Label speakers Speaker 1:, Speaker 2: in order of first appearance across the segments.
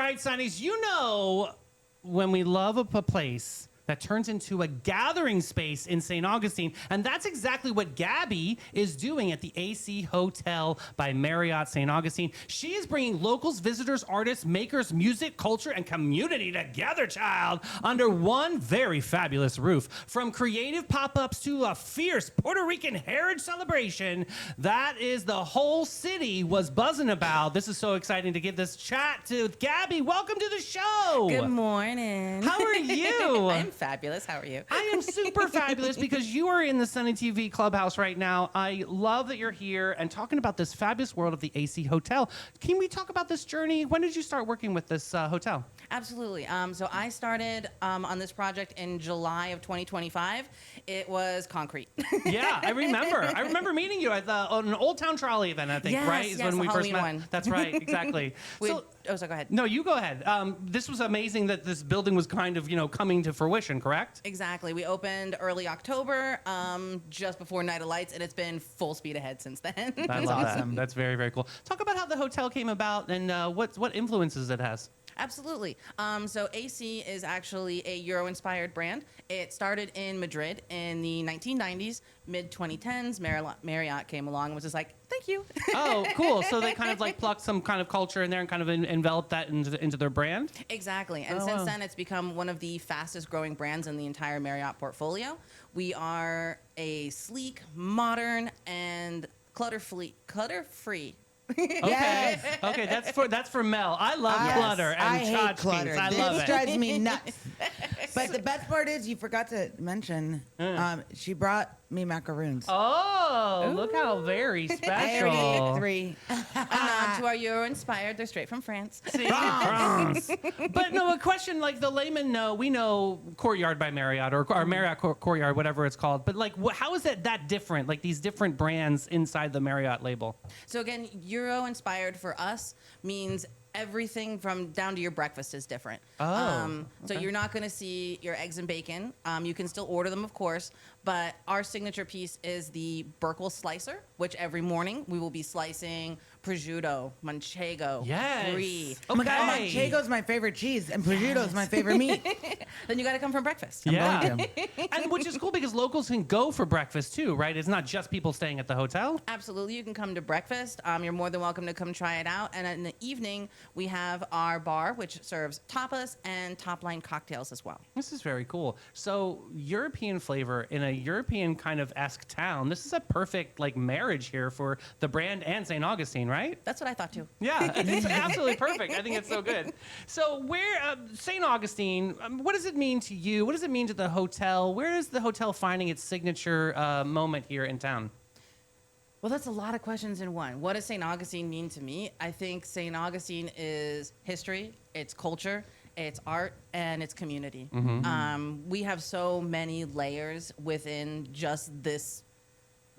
Speaker 1: right, Sonnies, you know when we love a place that turns into a gathering space in St. Augustine. And that's exactly what Gabi is doing at the AC Hotel by Marriott St. Augustine. She is bringing locals, visitors, artists, makers, music, culture, and community together, child, under one very fabulous roof. From creative pop-ups to a fierce Puerto Rican heritage celebration, that is the whole city was buzzing about. This is so exciting to give this chat to Gabi. Welcome to the show.
Speaker 2: Good morning.
Speaker 1: How are you?
Speaker 2: I'm fabulous. How are you?
Speaker 1: I am super fabulous because you are in the Sunny TV Clubhouse right now. I love that you're here and talking about this fabulous world of the AC Hotel. Can we talk about this journey? When did you start working with this hotel?
Speaker 2: Absolutely. So I started on this project in July of 2025. It was concrete.
Speaker 1: Yeah, I remember. I remember meeting you at on an Old Town Trolley event, I think,
Speaker 2: Yes,
Speaker 1: right? Is
Speaker 2: yes,
Speaker 1: when we
Speaker 2: the
Speaker 1: first
Speaker 2: Halloween
Speaker 1: met.
Speaker 2: one.
Speaker 1: That's right, exactly.
Speaker 2: So go ahead.
Speaker 1: No, you go ahead. This was amazing that this building was kind of, coming to fruition, correct?
Speaker 2: Exactly. We opened early October, just before Night of Lights, and it's been full speed ahead since then.
Speaker 1: I love awesome. That. That's very, very cool. Talk about how the hotel came about and what influences it has.
Speaker 2: Absolutely. So AC is actually a Euro-inspired brand. It started in Madrid in the 1990s, mid-2010s. Marriott came along and was just like, thank you.
Speaker 1: Oh, cool. So they kind of like plucked some kind of culture in there and kind of enveloped that into their brand?
Speaker 2: Exactly. And since then, it's become one of the fastest growing brands in the entire Marriott portfolio. We are a sleek, modern, and clutter-free.
Speaker 1: Okay. Okay, that's for Mel. I love clutter and
Speaker 3: I hate
Speaker 1: tchotchkes.
Speaker 3: clutter.
Speaker 1: I
Speaker 3: This
Speaker 1: love it.
Speaker 3: drives me nuts. But the best part is you forgot to mention she brought me macaroons.
Speaker 1: Oh, look how very
Speaker 3: I already
Speaker 1: special.
Speaker 3: ate 3.
Speaker 2: To our Euro-inspired, they're straight from France.
Speaker 1: See, France. But no, a question like the layman we know Courtyard by Marriott or Marriott Courtyard, whatever it's called. But like, how is it that different? Like these different brands inside the Marriott label.
Speaker 2: So again, Euro-inspired for us means everything from down to your breakfast is different. So you're not going to see your eggs and bacon. You can still order them, of course, but our signature piece is the Burkle slicer, which every morning we will be slicing prosciutto, manchego, brie.
Speaker 3: Oh my God, manchego's my favorite cheese, and prosciutto's my favorite meat.
Speaker 2: Then you got to come for breakfast.
Speaker 1: Yeah, and which is cool because locals can go for breakfast too, right? It's not just people staying at the hotel.
Speaker 2: Absolutely, you can come to breakfast. You're more than welcome to come try it out. And in the evening, we have our bar, which serves tapas and top-line cocktails as well.
Speaker 1: This is very cool. So European flavor in a European kind of esque town. This is a perfect like marriage here for the brand and St. Augustine, right?
Speaker 2: That's what I thought too.
Speaker 1: Yeah, it's absolutely perfect. I think it's so good. So where St. Augustine, what does it mean to you? What does it mean to the hotel? Where is the hotel finding its signature moment here in town?
Speaker 2: Well, that's a lot of questions in one. What does St. Augustine mean to me? I think St. Augustine is history, it's culture, it's art, and it's community. We have so many layers within just this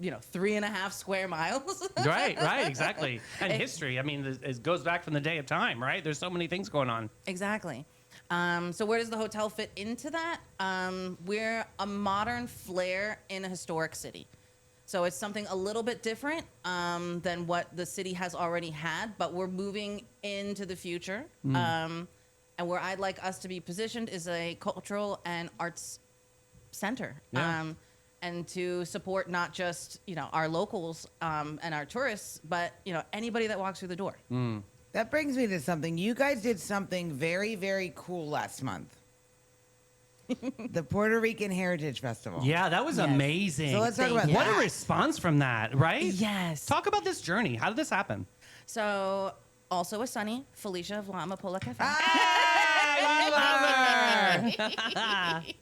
Speaker 2: 3.5 square miles.
Speaker 1: Right, exactly. And history, I mean, it goes back from the day of time, right? There's so many things going on.
Speaker 2: Exactly. So where does the hotel fit into that? We're a modern flair in a historic city. So it's something a little bit different than what the city has already had, but we're moving into the future. And where I'd like us to be positioned is a cultural and arts center.
Speaker 1: Yeah.
Speaker 2: And to support not just, our locals and our tourists, but, anybody that walks through the door.
Speaker 3: That brings me to something. You guys did something very, very cool last month. The Puerto Rican Heritage Festival.
Speaker 1: Yeah, that was amazing.
Speaker 3: So let's talk about
Speaker 1: What
Speaker 3: that.
Speaker 1: a response from that, right?
Speaker 2: Yes.
Speaker 1: Talk about this journey. How did this happen?
Speaker 2: So, also a Sunny, Felicia of La Amapola Cafe.
Speaker 1: I love her.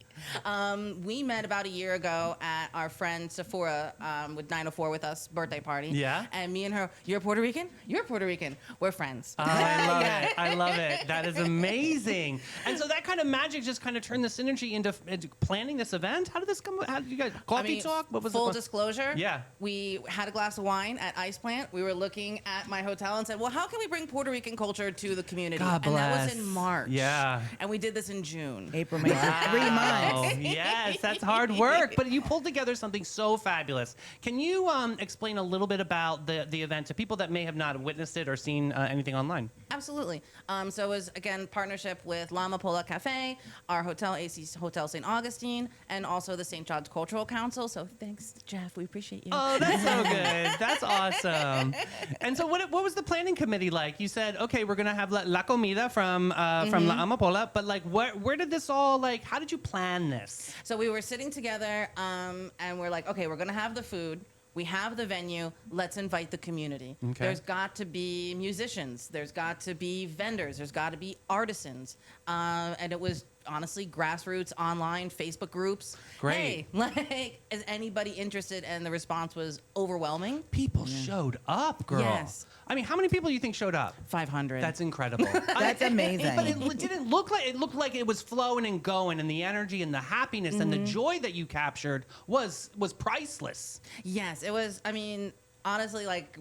Speaker 2: We met about a year ago at our friend Sephora with 904 with us birthday party.
Speaker 1: Yeah.
Speaker 2: And me and her, you're Puerto Rican? You're Puerto Rican. We're friends.
Speaker 1: Oh, I love it. I love it. That is amazing. And so that kind of magic just kind of turned the synergy into planning this event. How did this come? How did you guys coffee talk? What was
Speaker 2: full disclosure?
Speaker 1: Yeah.
Speaker 2: We had a glass of wine at Ice Plant. We were looking at my hotel and said, well, how can we bring Puerto Rican culture to the community?
Speaker 1: God
Speaker 2: And that
Speaker 1: bless.
Speaker 2: was in March.
Speaker 1: Yeah.
Speaker 2: And we did this in June.
Speaker 3: April, May, 3 months.
Speaker 1: Oh, yes, that's hard work. But you pulled together together something so fabulous. Can you explain a little bit about the event to people that may have not witnessed it or seen anything online?
Speaker 2: Absolutely. So it was, again, partnership with La Amapola Cafe, our hotel, AC Hotel St. Augustine, and also the St. John's Cultural Council. So thanks, Jeff. We appreciate you.
Speaker 1: Oh, that's so good. That's awesome. And so what was the planning committee like? You said, okay, we're going to have La Comida from La Amapola, but like where did this all, like, how did you plan this?
Speaker 2: So we were sitting together and we're like, okay, we're going to have the food. We have the venue. Let's invite the community.
Speaker 1: Okay.
Speaker 2: There's got to be musicians. There's got to be vendors. There's got to be artisans. And it was honestly grassroots, online, Facebook groups.
Speaker 1: Great.
Speaker 2: Hey, like, is anybody interested? And the response was overwhelming.
Speaker 1: People showed up, girl.
Speaker 2: Yes.
Speaker 1: I mean, how many people do you think showed up?
Speaker 2: 500.
Speaker 1: That's incredible.
Speaker 3: That's amazing.
Speaker 1: But it didn't look like it looked like it was flowing and going, and the energy and the happiness and the joy that you captured was priceless.
Speaker 2: Yes, it was. I mean, honestly, like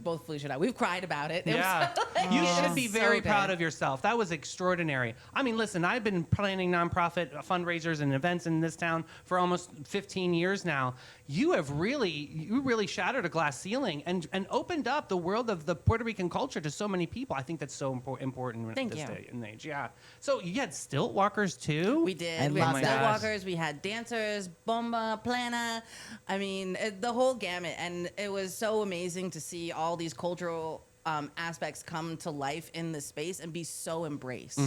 Speaker 2: both Felicia and I, we've cried about it. It
Speaker 1: Yeah.
Speaker 2: was,
Speaker 1: You
Speaker 2: it
Speaker 1: should
Speaker 2: was
Speaker 1: be
Speaker 2: so
Speaker 1: very
Speaker 2: good.
Speaker 1: proud of yourself. That was extraordinary. I mean, listen, I've been planning nonprofit fundraisers and events in this town for almost 15 years now. You really shattered a glass ceiling and opened up the world of the Puerto Rican culture to so many people. I think that's so important
Speaker 2: Thank
Speaker 1: at this
Speaker 2: you.
Speaker 1: day and age. Yeah. So you had stilt walkers too?
Speaker 2: We did.
Speaker 3: I
Speaker 2: We had
Speaker 3: love
Speaker 2: stilt
Speaker 3: that.
Speaker 2: walkers. We had dancers, bomba, plana. I mean, the whole gamut. And it was so amazing to see all these cultural aspects come to life in this space and be so embraced.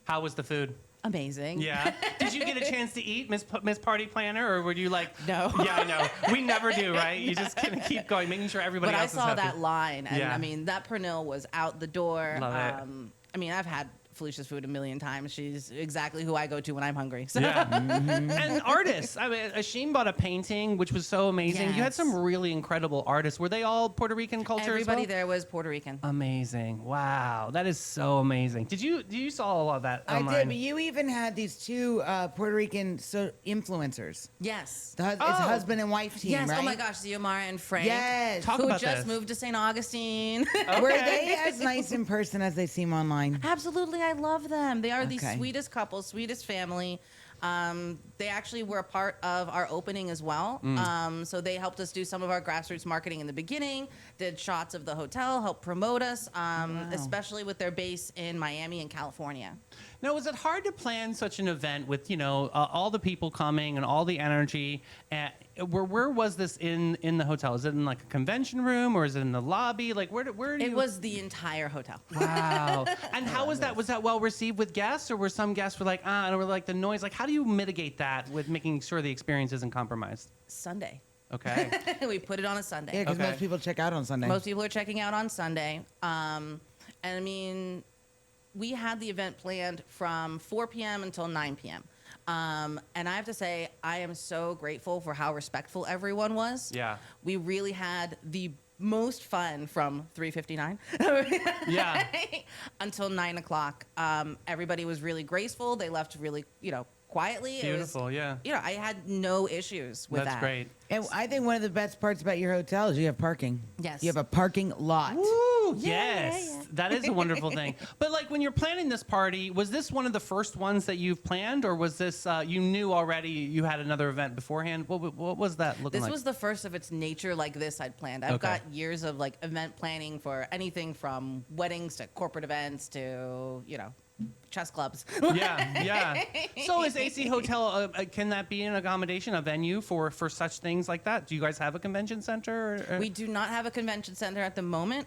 Speaker 1: How was the food?
Speaker 2: Amazing.
Speaker 1: Yeah. Did you get a chance to eat, Miss Party Planner, or were you like?
Speaker 2: No.
Speaker 1: Yeah, I know. We never do, right? You just kind of keep going, making sure everybody
Speaker 2: But I
Speaker 1: else is
Speaker 2: saw
Speaker 1: happy.
Speaker 2: that line, and
Speaker 1: Yeah.
Speaker 2: I mean, that pernil was out the door.
Speaker 1: Love it.
Speaker 2: I mean, I've had Felicia's food a million times. She's exactly who I go to when I'm hungry. So.
Speaker 1: Yeah. And artists. I mean, Ashim bought a painting, which was so amazing. You had
Speaker 2: Yes.
Speaker 1: some really incredible artists. Were they all Puerto Rican culture
Speaker 2: Everybody
Speaker 1: as well?
Speaker 2: there was Puerto Rican.
Speaker 1: Amazing. Wow. That is so amazing. You saw all of that
Speaker 3: I
Speaker 1: online?
Speaker 3: did, but you even had these two Puerto Rican influencers.
Speaker 2: Yes.
Speaker 3: It's
Speaker 1: Oh.
Speaker 3: husband and wife team,
Speaker 2: Yes.
Speaker 3: right?
Speaker 2: Oh my gosh, Xiomara and Frank.
Speaker 3: Yes.
Speaker 1: Talk
Speaker 2: who
Speaker 1: about
Speaker 2: just
Speaker 1: this.
Speaker 2: moved to St. Augustine.
Speaker 3: Were they as nice in person as they seem online?
Speaker 2: Absolutely, I love them. They are the
Speaker 3: Okay.
Speaker 2: sweetest couple, sweetest family. They actually were a part of our opening as well. So they helped us do some of our grassroots marketing in the beginning, did shots of the hotel, helped promote us, especially with their base in Miami and California.
Speaker 1: Now, was it hard to plan such an event with, all the people coming and all the energy? Where was this in the hotel? Is it in like a convention room or is it in the lobby? Like where do you?
Speaker 2: It was the entire hotel.
Speaker 1: Wow. And how was that? Was that well received with guests, or were some guests were like, and were like the noise? Like, how do you mitigate that with making sure the experience isn't compromised?
Speaker 2: Sunday.
Speaker 1: Okay.
Speaker 2: We put it on a Sunday.
Speaker 3: Yeah, because
Speaker 1: Okay.
Speaker 3: most people check out on Sunday.
Speaker 2: Most people are checking out on Sunday. And I mean, we had the event planned from 4 p.m. until 9 p.m. And I have to say, I am so grateful for how respectful everyone was.
Speaker 1: Yeah.
Speaker 2: We really had the most fun from 3:59
Speaker 1: Yeah.
Speaker 2: until 9 o'clock. Everybody was really graceful. They left really, quietly.
Speaker 1: Beautiful. Yeah.
Speaker 2: I had no issues with
Speaker 1: That's
Speaker 2: that.
Speaker 1: great.
Speaker 3: And I think one of the best parts about your hotel is you have parking.
Speaker 2: Yes.
Speaker 3: You have a parking lot.
Speaker 1: Woo,
Speaker 2: Yeah,
Speaker 1: yes.
Speaker 2: yeah.
Speaker 1: That is a wonderful thing. But like when you're planning this party, was this one of the first ones that you've planned, or was this you knew already you had another event beforehand? What was that looking
Speaker 2: This
Speaker 1: like?
Speaker 2: was the first of its nature like this I'd planned. I've
Speaker 1: Okay.
Speaker 2: got years of like event planning for anything from weddings to corporate events to, chess clubs.
Speaker 1: Yeah. So is AC Hotel, can that be an accommodation, a venue for such things like that? Do you guys have a convention center? Or?
Speaker 2: We do not have a convention center at the moment.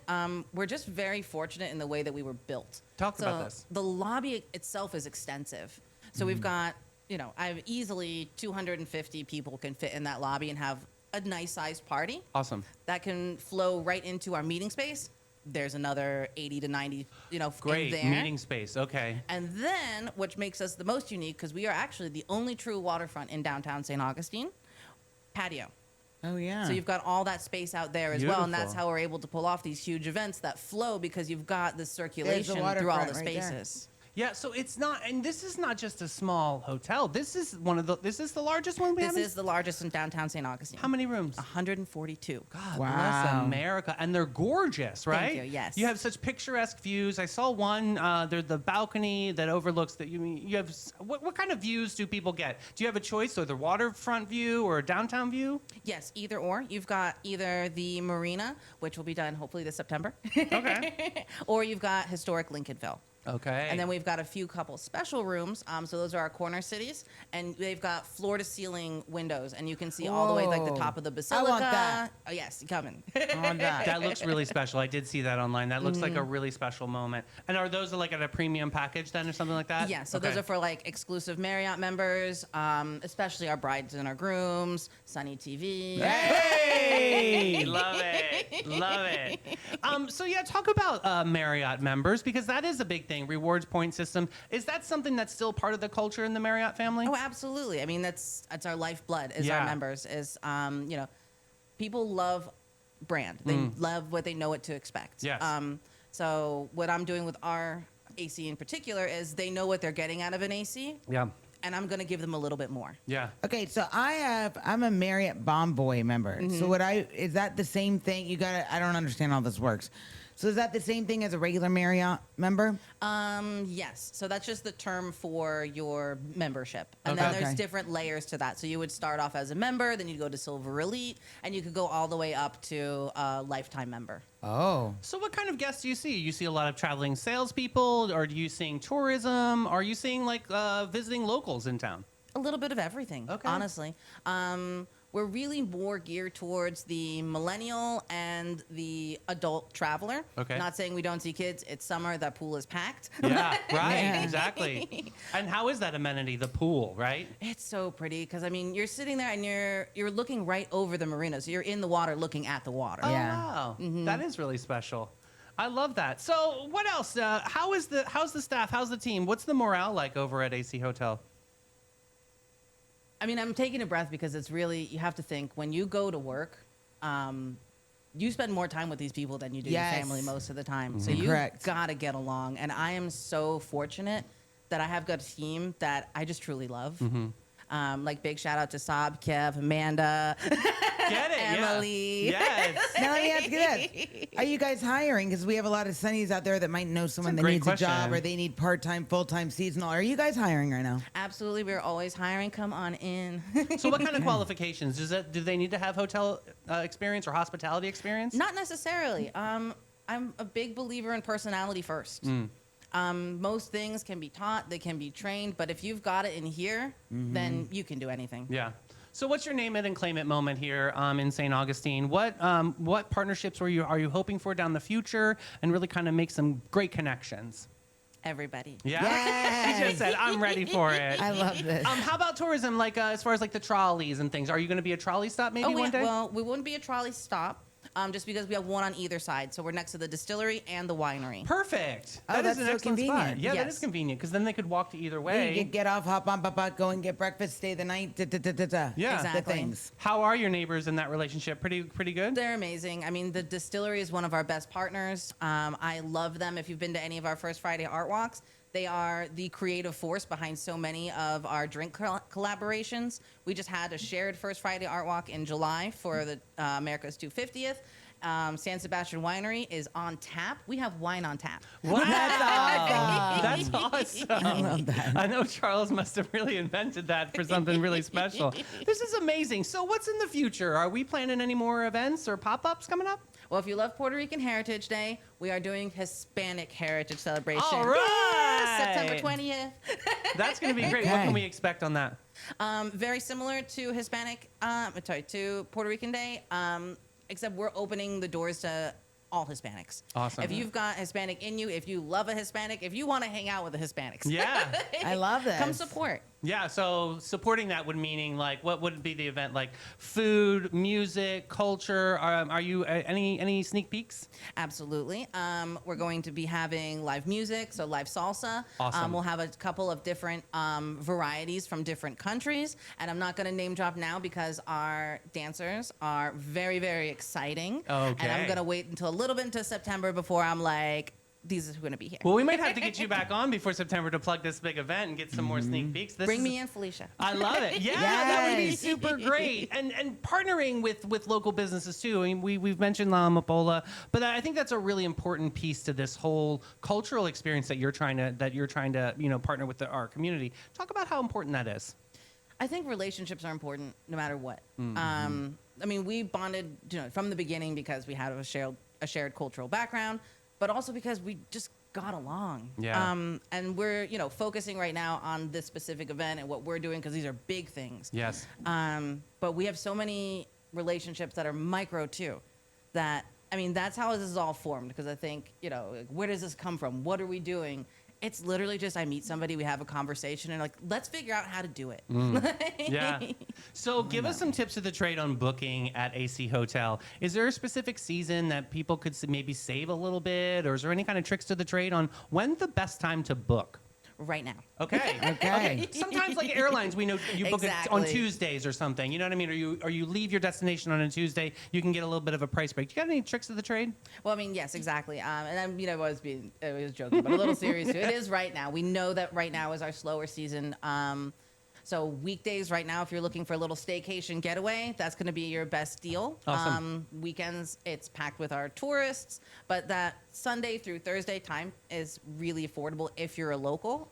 Speaker 2: We're just very fortunate in the way that we were built.
Speaker 1: Talk about this.
Speaker 2: The lobby itself is extensive. So we've got, I have easily 250 people can fit in that lobby and have a nice sized party
Speaker 1: Awesome.
Speaker 2: that can flow right into our meeting space. There's another 80 to 90,
Speaker 1: Great.
Speaker 2: in there.
Speaker 1: Meeting space. Okay.
Speaker 2: And then, which makes us the most unique, because we are actually the only true waterfront in downtown St. Augustine, patio.
Speaker 3: Oh, yeah.
Speaker 2: So you've got all that space out there as well, and that's
Speaker 1: Beautiful.
Speaker 2: how we're able to pull off these huge events that flow because you've got the circulation through all
Speaker 3: waterfront
Speaker 2: the
Speaker 3: right there.
Speaker 2: spaces.
Speaker 1: Yeah, so it's not, and this is not just a small hotel. This is this is the largest one we have.
Speaker 2: This is the largest in downtown St. Augustine.
Speaker 1: How many rooms?
Speaker 2: 142.
Speaker 1: God
Speaker 3: Wow.
Speaker 1: bless America, and they're gorgeous, right?
Speaker 2: you, yes.
Speaker 1: You have such picturesque views. I saw one. There's the balcony that overlooks that. You have what kind of views do people get? Do you have a choice, or the waterfront view or a downtown view?
Speaker 2: Yes, either or. You've got either the marina, which will be done hopefully this September,
Speaker 1: Okay.
Speaker 2: or you've got historic Lincolnville.
Speaker 1: Okay.
Speaker 2: And then we've got a few couple special rooms. So those are our corner cities, and they've got floor to ceiling windows, and you can see all the way like the top of the basilica.
Speaker 3: I want that.
Speaker 2: Oh yes, coming.
Speaker 3: I want that.
Speaker 1: That looks really special. I did see that online. That looks like a really special moment. And are those like at a premium package then, or something like that?
Speaker 2: Yeah, so those are for like exclusive Marriott members, especially our brides and our grooms, Sunny TV.
Speaker 1: Hey, love it, love it. So yeah, talk about Marriott members, because that is a big thing. Rewards point system, is that something that's still part of the culture in the Marriott family?
Speaker 2: Oh, absolutely. I mean, that's our lifeblood is
Speaker 1: Yeah.
Speaker 2: our members. Is people love brand. They love what they know what to expect.
Speaker 1: Yes.
Speaker 2: So what I'm doing with our AC in particular is they know what they're getting out of an AC,
Speaker 1: Yeah,
Speaker 2: and I'm going to give them a little bit more.
Speaker 1: yeah.
Speaker 3: Okay, so I'm a Marriott Bomb Boy member. So is that the same thing? I don't understand how this works. So is that the same thing as a regular Marriott member?
Speaker 2: Yes. So that's just the term for your membership. And
Speaker 1: Okay.
Speaker 2: then there's
Speaker 3: Okay.
Speaker 2: different layers to that. So you would start off as a member, then you'd go to Silver Elite, and you could go all the way up to a lifetime member.
Speaker 3: Oh.
Speaker 1: So what kind of guests do you see? You see a lot of traveling salespeople, or are you seeing tourism? Are you seeing like visiting locals in town?
Speaker 2: A little bit of everything,
Speaker 1: Okay.
Speaker 2: honestly. We're really more geared towards the millennial and the adult traveler.
Speaker 1: Okay.
Speaker 2: Not saying we don't see kids. It's summer. That pool is packed.
Speaker 1: Yeah, right,
Speaker 3: Yeah.
Speaker 1: exactly. And how is that amenity, the pool, right?
Speaker 2: It's so pretty because I mean you're sitting there and you're looking right over the marina, so you're in the water looking at the water.
Speaker 1: Oh,
Speaker 3: Yeah.
Speaker 1: wow. That is really special. I love that. So what else? How's the staff? How's the team? What's the morale like over at AC Hotel?
Speaker 2: I mean, I'm taking a breath because it's really you have to think when you go to work, you spend more time with these people than you do
Speaker 3: Yes.
Speaker 2: your family most of the time. So you
Speaker 3: Correct.
Speaker 2: gotta get along, and I am so fortunate that I have got a team that I just truly love. Like big shout out to Saab, Kev, Amanda.
Speaker 1: Get it,
Speaker 2: Emily.
Speaker 1: Yeah. Yes.
Speaker 3: Now let me ask you this: are you guys hiring? Because we have a lot of Sunnies out there that might know someone that
Speaker 1: great
Speaker 3: needs
Speaker 1: question.
Speaker 3: a job, or they need part-time, full-time, seasonal. Are you guys hiring right now?
Speaker 2: Absolutely, we're always hiring. Come on in.
Speaker 1: So what kind of qualifications? Do they need to have hotel experience or hospitality experience?
Speaker 2: Not necessarily. I'm a big believer in personality first. Most things can be taught, they can be trained, but if you've got it in here, then you can do anything.
Speaker 1: Yeah. So what's your name it and claim it moment here in St. Augustine? What partnerships are you hoping for down the future, and really kind of make some great connections?
Speaker 2: Everybody.
Speaker 1: Yeah.
Speaker 3: Yes.
Speaker 1: He just said, I'm ready for it.
Speaker 3: I love this.
Speaker 1: How about tourism, like as far as like the trolleys and things? Are you going to be a trolley stop maybe one day?
Speaker 2: Well, we wouldn't be a trolley stop. Just because we have one on either side. So we're next to the distillery and the winery.
Speaker 1: Perfect.
Speaker 3: Oh,
Speaker 1: That is
Speaker 3: that's
Speaker 1: an
Speaker 3: so
Speaker 1: excellent spot.
Speaker 3: convenient.
Speaker 1: Yeah, that
Speaker 2: Yes.
Speaker 1: is convenient because then they could walk to either
Speaker 3: You
Speaker 1: way.
Speaker 3: can get off, hop on, go and get breakfast, stay the night.
Speaker 1: Yeah.
Speaker 2: Exactly.
Speaker 3: The things.
Speaker 1: How are your neighbors in that relationship? Pretty good?
Speaker 2: They're amazing. I mean, the distillery is one of our best partners. I love them. If you've been to any of our First Friday art walks, they are the creative force behind so many of our drink collaborations. We just had a shared First Friday art walk in July for the America's 250th. San Sebastian Winery is on tap. We have wine on tap.
Speaker 1: Wow.
Speaker 3: That's
Speaker 1: That's awesome.
Speaker 3: I love that.
Speaker 1: I know Charles must have really invented that for something really special. This is amazing. So what's in the future? Are we planning any more events or pop-ups coming up?
Speaker 2: Well, if you love Puerto Rican Heritage Day, we are doing Hispanic Heritage Celebration.
Speaker 1: All right.
Speaker 2: Yes, September 20th.
Speaker 1: That's going to be great. What
Speaker 3: Okay.
Speaker 1: can we expect on that?
Speaker 2: Very similar to to Puerto Rican Day, except we're opening the doors to all Hispanics.
Speaker 1: Awesome.
Speaker 2: If you've got Hispanic in you, if you love a Hispanic, if you want to hang out with the Hispanics,
Speaker 1: Yeah.
Speaker 3: I love this.
Speaker 2: come support.
Speaker 1: Yeah, so supporting that would meaning like what would be the event like food, music, culture? Are you any sneak peeks?
Speaker 2: Absolutely. We're going to be having live music, so live salsa.
Speaker 1: Awesome.
Speaker 2: We'll have a couple of different varieties from different countries, and I'm not going to name drop now because our dancers are very, very exciting.
Speaker 1: Okay.
Speaker 2: And I'm going to wait until a little bit into September before I'm like, these are going to be here.
Speaker 1: Well, we might have to get you back on before September to plug this big event and get some more sneak peeks.
Speaker 2: Bring me in, Felicia.
Speaker 1: I love it. Yeah, that would be
Speaker 3: Yes.
Speaker 1: super great. And partnering with local businesses too. I mean, we've mentioned La Amapola, but I think that's a really important piece to this whole cultural experience that you're trying to partner with our community. Talk about how important that is.
Speaker 2: I think relationships are important no matter what. I mean, we bonded from the beginning because we had a shared cultural background, but also because we just got along.
Speaker 1: Yeah.
Speaker 2: And we're, focusing right now on this specific event and what we're doing because these are big things.
Speaker 1: Yes.
Speaker 2: But we have so many relationships that are micro too, that, I mean, that's how this is all formed. Because I think, where does this come from? What are we doing? It's literally just I meet somebody, we have a conversation, and let's figure out how to do it.
Speaker 1: Yeah. So give us some tips of the trade on booking at AC Hotel. Is there a specific season that people could maybe save a little bit, or is there any kind of tricks to the trade on when's the best time to book?
Speaker 2: Right now.
Speaker 1: Okay.
Speaker 3: Okay.
Speaker 1: Sometimes, like airlines, we know you book it on
Speaker 2: Exactly.
Speaker 1: Tuesdays or something. You know what I mean? Or you leave your destination on a Tuesday, you can get a little bit of a price break. Do you got any tricks of the trade?
Speaker 2: Well, I mean, yes, exactly. And I was joking, but a little serious too. It is right now. We know that right now is our slower season. So weekdays right now, if you're looking for a little staycation getaway, that's going to be your best deal.
Speaker 1: Awesome.
Speaker 2: Weekends, it's packed with our tourists, but that Sunday through Thursday time is really affordable if you're a local.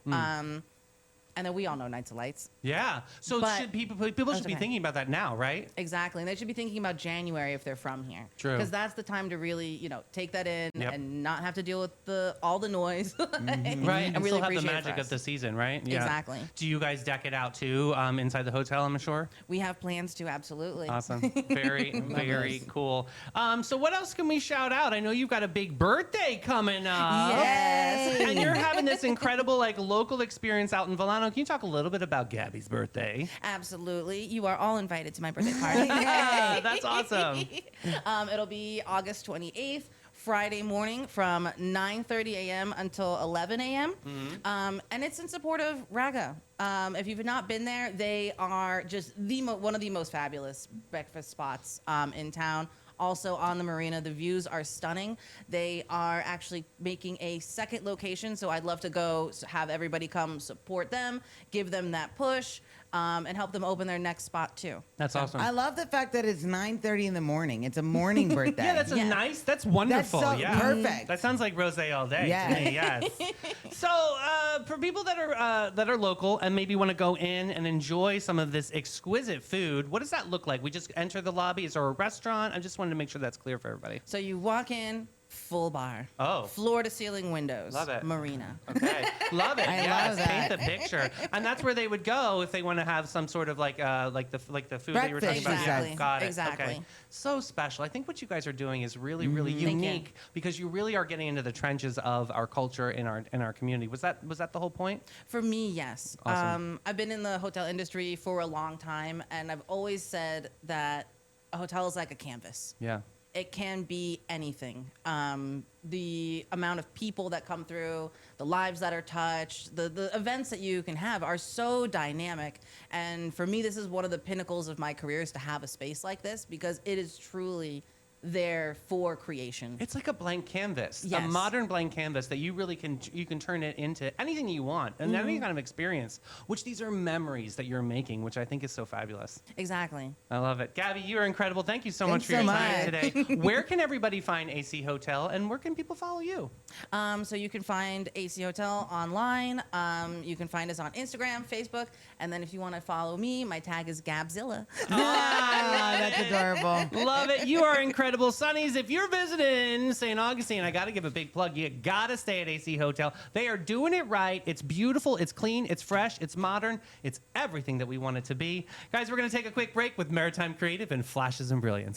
Speaker 2: And then we all know Nights of Lights.
Speaker 1: Yeah. So
Speaker 2: But-
Speaker 1: should people should be
Speaker 2: okay.
Speaker 1: thinking about that now, right?
Speaker 2: Exactly. And they should be thinking about January if they're from here.
Speaker 1: True.
Speaker 2: Because that's the time to really, take that in
Speaker 1: Yep.
Speaker 2: and not have to deal with all the noise.
Speaker 1: Right. And
Speaker 2: And
Speaker 1: still
Speaker 2: really
Speaker 1: have the
Speaker 2: appreciate it for
Speaker 1: magic of
Speaker 2: us.
Speaker 1: the season, right? Yeah.
Speaker 2: Exactly.
Speaker 1: Do you guys deck it out too inside the hotel, I'm sure?
Speaker 2: We have plans to, absolutely.
Speaker 1: Awesome. Very, very cool. So what else can we shout out? I know you've got a big birthday coming up.
Speaker 2: Yes.
Speaker 1: And you're having this incredible local experience out in Volano. Can you talk a little bit about Gabi's birthday?
Speaker 2: Absolutely. You are all invited to my birthday party.
Speaker 1: That's awesome.
Speaker 2: It'll be August 28th. Friday morning from 9:30 a.m. until 11 a.m. And it's in support of Raga. If you've not been there, they are just one of the most fabulous breakfast spots in town. Also on the marina, the views are stunning. They are actually making a second location, so I'd love to go have everybody come support them, give them that push, and help them open their next spot too.
Speaker 1: That's awesome.
Speaker 3: I love the fact that it's 9:30 in the morning. It's a morning birthday.
Speaker 1: Yeah, that's that's wonderful.
Speaker 3: so
Speaker 1: yeah.
Speaker 3: perfect.
Speaker 1: That sounds like rosé all day
Speaker 3: Yeah.
Speaker 1: to me, yes. So for people that are local and maybe want to go in and enjoy some of this exquisite food, what does that look like? We just enter the lobby. Is there a restaurant? I just wanted to make sure that's clear for everybody.
Speaker 2: So you walk in, full bar.
Speaker 1: Oh.
Speaker 2: Floor to ceiling windows.
Speaker 1: Love it.
Speaker 2: Marina.
Speaker 1: Okay, love it.
Speaker 3: I
Speaker 1: Yes,
Speaker 3: love that.
Speaker 1: paint the picture, and that's where they would go if they want to have some sort of like the food that you were talking
Speaker 3: Breakfast,
Speaker 1: about. Yeah,
Speaker 2: exactly.
Speaker 1: got it. Okay.
Speaker 2: Exactly.
Speaker 1: So special. I think what you guys are doing is really, really
Speaker 2: Thank you.
Speaker 1: unique because you really are getting into the trenches of our culture in our community. Was that the whole point?
Speaker 2: For me, yes.
Speaker 1: Awesome.
Speaker 2: I've been in the hotel industry for a long time, and I've always said that a hotel is like a canvas.
Speaker 1: Yeah.
Speaker 2: It can be anything. The amount of people that come through, the lives that are touched, the events that you can have are so dynamic. And for me, this is one of the pinnacles of my career is to have a space like this because it is truly there for creation.
Speaker 1: It's like a blank canvas, a
Speaker 2: Yes.
Speaker 1: modern blank canvas that you really can turn it into anything you want and any kind of experience. Which these are memories that you're making, which I think is so fabulous.
Speaker 2: Exactly.
Speaker 1: I love it. Gabi, you are incredible. Thank you so much
Speaker 3: Thanks
Speaker 1: for your
Speaker 3: so
Speaker 1: time
Speaker 3: much.
Speaker 1: today. Where can everybody find AC Hotel and where can people follow you?
Speaker 2: So you can find AC Hotel online. You can find us on Instagram, Facebook, and then if you want to follow me, my tag is Gabzilla.
Speaker 3: That's adorable.
Speaker 1: Love it. You are incredible. Sonnies, if you're visiting St. Augustine, I got to give a big plug. You got to stay at AC Hotel. They are doing it right. It's beautiful. It's clean. It's fresh. It's modern. It's everything that we want it to be. Guys, we're going to take a quick break with Maritime Creative and Flashes and Brilliance.